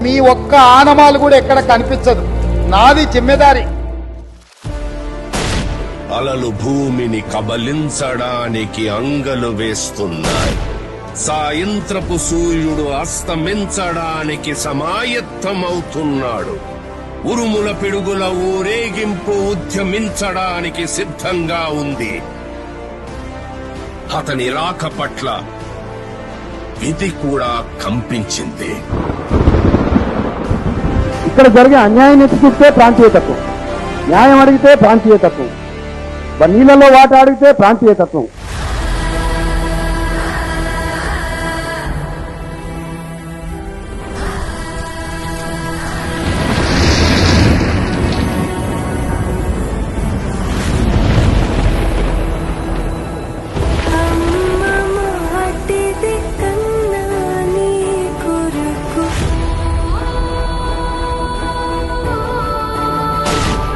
మీ ఒక్క ఆనమాలు కూడా ఎక్కడ కనిపించదు. నాది జిమ్మెదారి. అలలు భూమిని కబలించడానికి అంగలు వేస్తున్నాయి. సాయంత్రపు సూర్యుడు అస్తమించడానికి సమాయత్తమవుతున్నాడు. ఉరుముల పిడుగుల ఊరేగింపు ఉద్యమించడానికి సిద్ధంగా ఉంది. అతని రాక పట్ల విధి కూడా కంపించింది. ఇక్కడ జరిగే అన్యాయం ఎత్తి చూపితే ప్రాంతీయతత్వం, న్యాయం అడిగితే ప్రాంతీయతత్వం, నీళ్లలో వాట అడిగితే ప్రాంతీయతత్వం.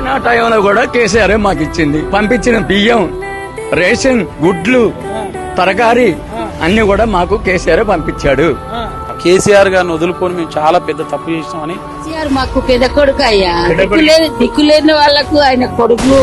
నా టైంలో కూడా కేసీఆర్ మాకు ఇచ్చింది. పంపించిన బియ్యం, రేషన్, గుడ్లు, తరకారీ అన్ని కూడా మాకు కేసీఆర్ పంపించాడు. కేసీఆర్ గారిని వదులుకొని మేము చాలా పెద్ద తప్పు చేసినామని. కేసీఆర్ మాకు పెద్ద కొడుకు అయ్యా. దిక్కులేని వాళ్ళకు ఆయన కొడుకు.